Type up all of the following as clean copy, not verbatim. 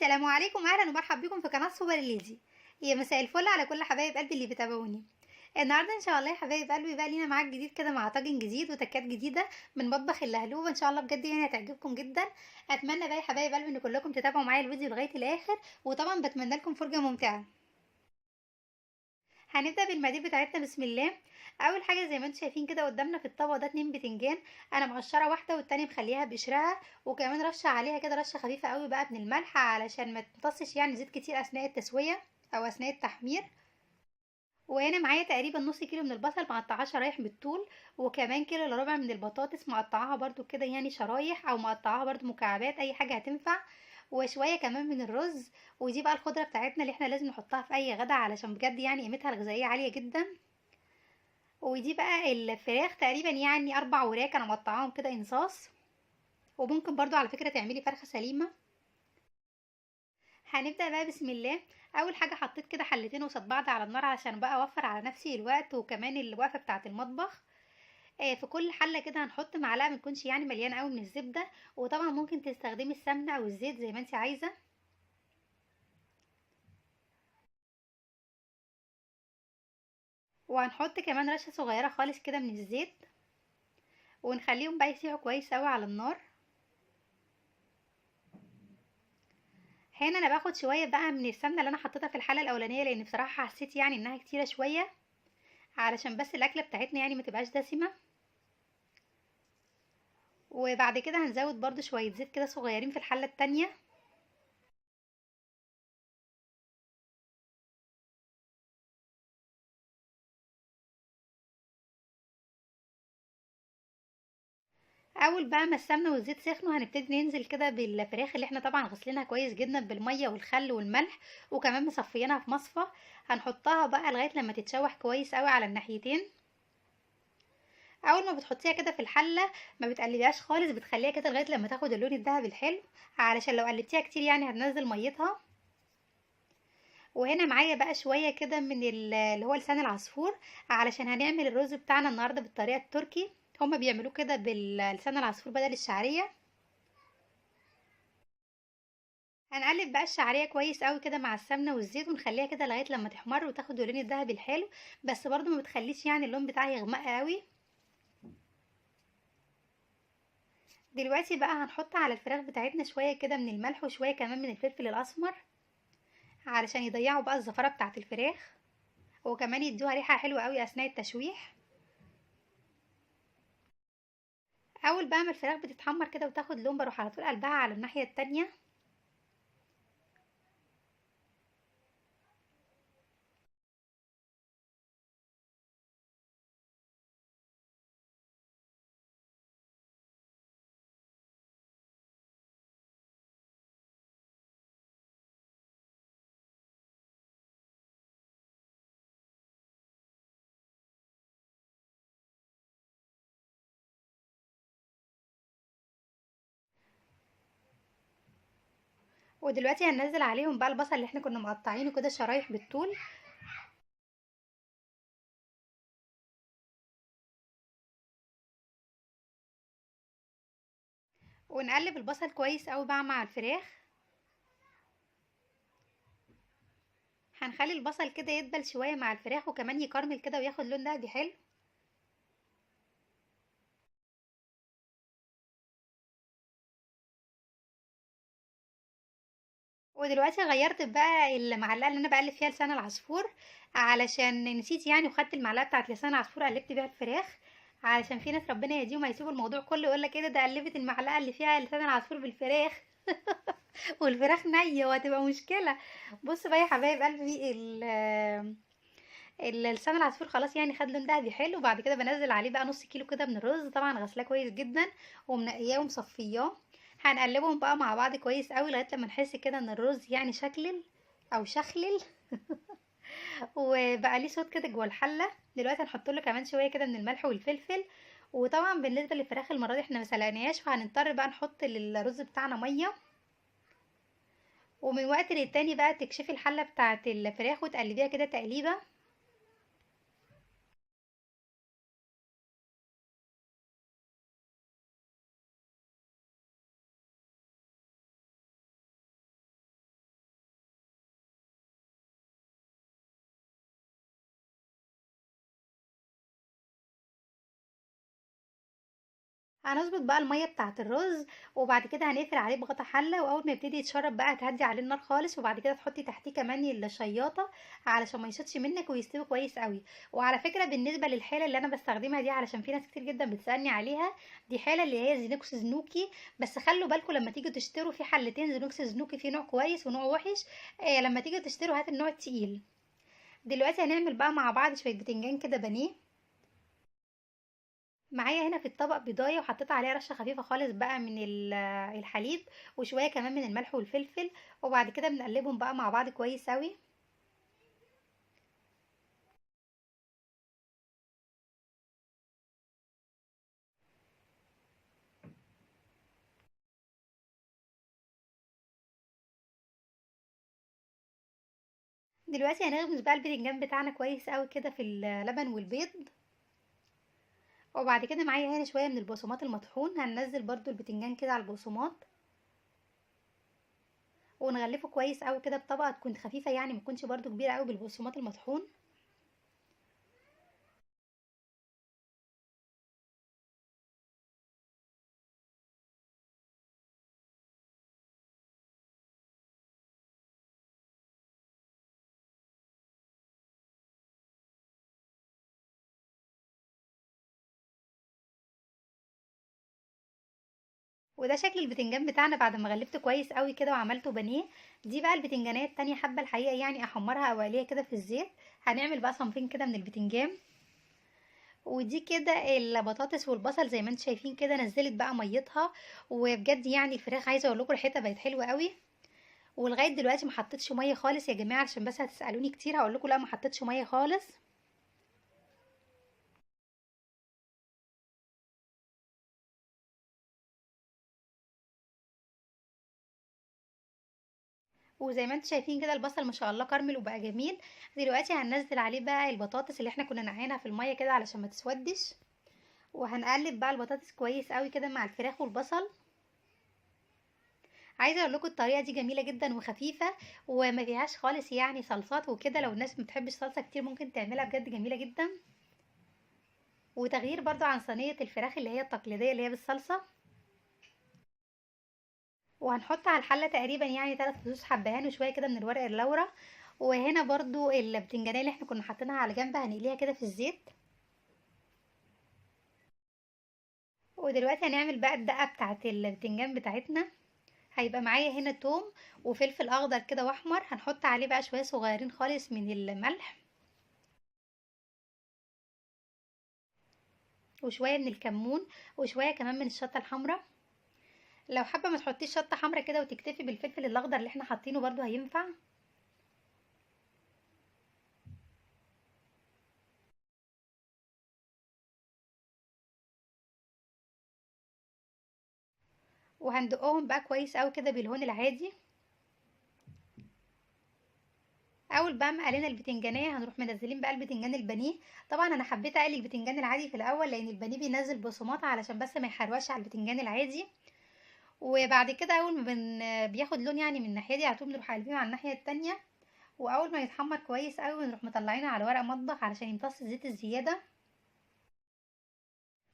السلام عليكم، اهلا ومرحبا بكم في قناه سوبر الليدي. يا مساء الفل على كل حبايب قلبي اللي بيتابعوني. النهارده ان شاء الله يا حبايب قلبي بقى لينا معاك جديد كده مع طاجن جديد وتكات جديده من مطبخ اللهلوبه، ان شاء الله بجد يعني هتعجبكم جدا. اتمنى بقى يا حبايب قلبي ان كلكم تتابعوا معايا الفيديو لغايه الاخر، وطبعا بتمنى لكم فرجه ممتعه. هنبدا بالمقادير بتاعتنا بسم الله. اول حاجه زي ما انتم شايفين كده قدامنا في الطبق ده 2 بتنجان. انا مقشره واحده والتانية مخليها بقشرها، وكمان رشه عليها كده رشه خفيفه قوي بقى من الملح علشان ما تمتصش يعني زيت كتير اثناء التسويه او اثناء التحمير. وهنا معايا تقريبا نص كيلو من البصل مقطعاه شرايح بالطول، وكمان كيلو الا ربع من البطاطس مقطعاها برضو كده يعني شرايح او مقطعاها برضو مكعبات، اي حاجه هتنفع. وشويه كمان من الرز. ودي بقى الخضره بتاعتنا اللي احنا لازم نحطها في اي غدا علشان بجد يعني قيمتها الغذائيه عاليه جدا. ودي بقى الفراخ تقريبا يعني 4 وراك انا مقطعاهم كده انصاص. وممكن برضو على فكره تعملي فرخه سليمه. هنبدأ بقى بسم الله. اول حاجة حطيت كده حلتين قصاد بعض على النار عشان بقى اوفر على نفسي الوقت وكمان الوقفة بتاعة المطبخ. في كل حلة كده هنحط معلقة متكونش يعني مليانة قوي من الزبدة، وطبعا ممكن تستخدمي السمنة او الزيت زي ما انت عايزة. وهنحط كمان رشة صغيرة خالص كده من الزيت، ونخليهم بقى يسيحوا كويس قوي على النار. هنا انا باخد شوية بقى من السمنة اللي انا حطيتها في الحلة الاولانية، لان بصراحة حسيت يعني انها كتيرة شوية، علشان بس الاكلة بتاعتنا يعني متبقاش دسمة. وبعد كده هنزود برضو شوية زيت كده صغيرين في الحلة التانية. اول بقى ما السمنة والزيت سخنوا هنبتدي ننزل كده بالفراخ اللي احنا طبعا غسلينها كويس جدا بالمية والخل والملح، وكمان مصفيينها في مصفى. هنحطها بقى لغاية لما تتشوح كويس قوي على الناحيتين. اول ما بتحطيها كده في الحلة ما بتقلبيهاش خالص، بتخليها كده لغاية لما تاخد اللون الذهبي الحلو، علشان لو قلبتيها كتير يعني هتنزل ميتها. وهنا معايا بقى شوية كده من اللي هو لسان العصفور، علشان هنعمل الرز بتاعنا النهاردة بالطريقة التركي. هما بيعملوه كده باللسان العصفور بدل الشعرية. هنقلب بقى الشعرية كويس قوي كده مع السمنة والزيت، ونخليها كده لغاية لما تحمر وتاخد اللون الذهبي الحلو. بس برضو ما بتخليش يعني اللون بتاعها يغمق قوي. دلوقتي بقى هنحط على الفراخ بتاعتنا شوية كده من الملح وشوية كمان من الفلفل الأسمر، علشان يضيعوا بقى الزفرة بتاعت الفراخ، وكمان يدوها ريحة حلوة قوي أثناء التشويح. اول بقى ما الفراخ بتتحمر كده وتاخد لون بروح على طول قلبها على الناحية التانية. ودلوقتي هننزل عليهم بقى البصل اللي احنا كنا مقطعينه كده شرايح بالطول. ونقلب البصل كويس قوي بقى مع الفراخ. هنخلي البصل كده يدبل شوية مع الفراخ وكمان يكرمل كده وياخد لون دهبي حلو. ودلوقتي غيرت بقى المعلقة اللي انا بقلب فيها لسان العصفور، علشان نسيت يعني وخدت المعلقة بتاعت لسان العصفور قلبت بيها الفراخ. علشان في ناس ربنا يهديهم هيسيبوا الموضوع كله يقولك ايه ده قلبت المعلقة اللي فيها لسان العصفور بالفراخ. والفراخ نية وهتبقى مشكلة. بص بقى يا حبايب قلبي لسان العصفور خلاص يعني خد لون دهبي حلو، وبعد كده بنزل عليه بقى نص كيلو كده من الرز، طبعا غسلاه كويس جدا ومنقياه ومصفياه. هنقلبهم بقى مع بعض كويس قوي لغايه لما نحس كده ان الرز يعني شكلل او شخلل. وبقى ليه صوت كده جوه الحله. دلوقتي هنحط له كمان شويه كده من الملح والفلفل. وطبعا بالنسبه للفراخ المره دي احنا ما سلقناهاش، فهنضطر بقى نحط للرز بتاعنا ميه. ومن وقت للتاني بقى تكشفي الحله بتاعه الفراخ وتقلبيها كده تقليبه. هنظبط بقى الميه بتاعه الرز، وبعد كده هنقفل عليه بغطا حله، واول ما يبتدي يتشرب بقى هتهدي عليه النار خالص، وبعد كده تحطي تحتيه كمان الشياطه علشان ما يشطش منك ويستوي كويس قوي. وعلى فكره بالنسبه للحاله اللي انا بستخدمها دي، علشان في ناس كتير جدا بتسالني عليها، دي حاله اللي هي زينوكس زنوكي. بس خلوا بالكم لما تيجوا تشتروا في حلتين زينوكس زنوكي، في نوع كويس ونوع وحش. لما تيجوا تشتروا هات النوع التقيل. دلوقتي هنعمل بقى مع بعض شويه بتنجان كده بانيه. معايا هنا في الطبق بيضايه وحطيت عليها رشه خفيفه خالص بقى من الحليب، وشويه كمان من الملح والفلفل، وبعد كده بنقلبهم بقى مع بعض كويس اوي. دلوقتي هنغمس بقى البتنجان بتاعنا كويس اوي كده في اللبن والبيض. وبعد كده معايا هنا شويه من البقسماط المطحون، هننزل برضو البتنجان كده على البقسماط، ونغلفه كويس اوي كده بطبقه تكون خفيفه، يعني ما تكونش برضو كبيره اوي بالبقسماط المطحون. وده شكل البتنجان بتاعنا بعد ما غلفته كويس قوي كده وعملته بانيه. دي بقى البتنجانيه التانية، حابه الحقيقه يعني احمرها او اقليها كده في الزيت. هنعمل بقى صنفين كده من البتنجان. ودي كده البطاطس والبصل زي ما انتم شايفين كده نزلت بقى ميتها. وبجد يعني الفراخ عايزه اقول لكم ريحتها بقت حلوه قوي. ولغايه دلوقتي ما حطيتش ميه خالص يا جماعه، عشان بس هتسالوني كتير هقول لكم لا ما حطيتش ميه خالص. وزي ما انتم شايفين كده البصل ما شاء الله كرمل وبقى جميل. دلوقتي هننزل عليه بقى البطاطس اللي احنا كنا نقعينها في الميه كده علشان ما تسودش. وهنقلب بقى البطاطس كويس قوي كده مع الفراخ والبصل. عايزه اقول لكم الطريقه دي جميله جدا وخفيفه، وما فيهاش خالص يعني صلصات وكده، لو الناس ما بتحبش صلصه كتير ممكن تعملها، بجد جميله جدا. وتغيير برضو عن صينيه الفراخ اللي هي التقليديه اللي هي بالصلصه. وهنحط على الحله تقريبا يعني 3 فصوص حبهان وشويه كده من الورق اللورا. وهنا برضو البتنجانيه اللي احنا كنا حاطينها على جنب هنقليها كده في الزيت. ودلوقتي هنعمل بقى الدقه بتاعه البتنجان بتاعتنا. هيبقى معايا هنا توم وفلفل اخضر كده واحمر، هنحط عليه بقى شويه صغيرين خالص من الملح، وشويه من الكمون، وشويه كمان من الشطه الحمراء. لو حابه ما تحطيش شطه حمراء كده وتكتفي بالفلفل الاخضر اللي احنا حاطينه برضو هينفع. وهندقهم بقى كويس قوي كده بالهون العادي. اول بقى ما قلينا البتنجانيه هنروح منزلين بقى البتنجان البانيه. طبعا انا حبيت اقلي البتنجان العادي في الاول لان البانيه بينزل بصمات علشان بس ما يحرقش على البتنجان العادي. وبعد كده اول ما بياخد لون يعني من الناحيه دي على طول نروح قلبينه على الناحيه التانية. واول ما يتحمر كويس قوي نروح مطلعينه على ورق مطبخ علشان يمتص الزيت الزياده.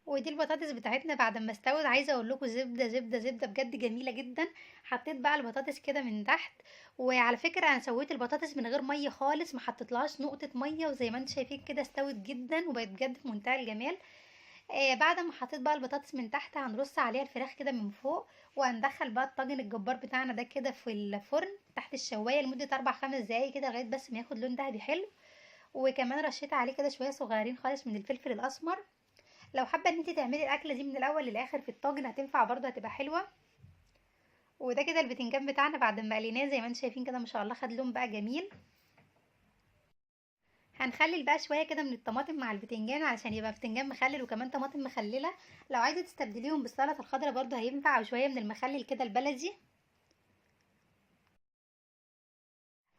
ودي البطاطس بتاعتنا بعد ما استوت، عايزه اقول لكم زبده زبده زبده بجد جميله جدا. حطيت بقى البطاطس كده من تحت. وعلى فكره انا سويت البطاطس من غير ميه خالص، ما حطيتلهاش نقطه ميه، وزي ما انتم شايفين كده استوت جدا وبقت بجد في منتهى الجمال. بعد ما حطيت بقى البطاطس من تحت هنرص عليها الفراخ كده من فوق. وهندخل بقى الطاجن الجبار بتاعنا ده كده في الفرن تحت الشوايه لمده 4 5 دقايق كده لغايه بس ما ياخد لون دهبي حلو. وكمان رشيت عليه كده شويه صغيرين خالص من الفلفل الاسمر. لو حابه ان انت تعملي الاكله دي من الاول للاخر في الطاجن هتنفع برضه هتبقى حلوه. وده كده البتنجان بتاعنا بعد ما قليناه زي ما انتم شايفين كده ما شاء الله خد لون بقى جميل. هنخلل بقى شويه كده من الطماطم مع البتنجان علشان يبقى بتنجان مخلل وكمان طماطم مخلله. لو عايزه تستبدليهم بالسلطه الخضراء برضه هينفع، او شويه من المخلل كده البلدي.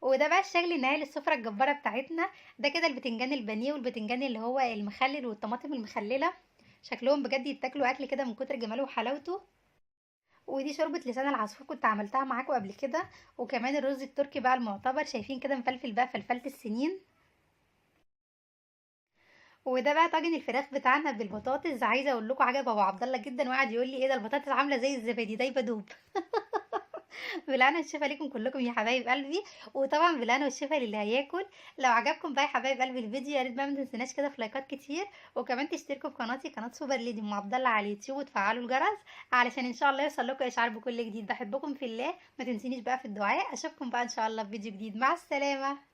وده بقى الشكل النهائي للسفره الجباره بتاعتنا. ده كده البتنجان البانيه والبتنجان اللي هو المخلل والطماطم المخلله. شكلهم بجد يتاكلوا اكل كده من كتر جماله وحلاوته. ودي شوربة لسان العصفور كنت عملتها معاكم قبل كده. وكمان الرز التركي بقى المعتبر شايفين كده مفلفل بقى فلفلة السنين. وده بقى طاجن الفراخ بتاعنا بالبطاطس. عايزه اقول لكم عجب ابو عبد الله جدا، وقعد يقول لي ايه ده البطاطس عامله زي الزبادي دايبه دوب. بالهنا والشفا ليكم كلكم يا حبايب قلبي. وطبعا بالهنا والشفا للي هياكل. لو عجبكم بقى يا حبايب قلبي الفيديو، يا ريت بقى ما تنسوناش كده في لايكات كتير، وكمان تشتركوا في قناتي قناه سوبر ليدي ام عبد الله على اليوتيوب، وتفعلوا الجرس علشان ان شاء الله يوصل لكم اشعار بكل جديد. بحبكم في الله، ما تنسينيش بقى في الدعاء. اشوفكم بقى ان شاء الله في فيديو جديد. مع السلامه.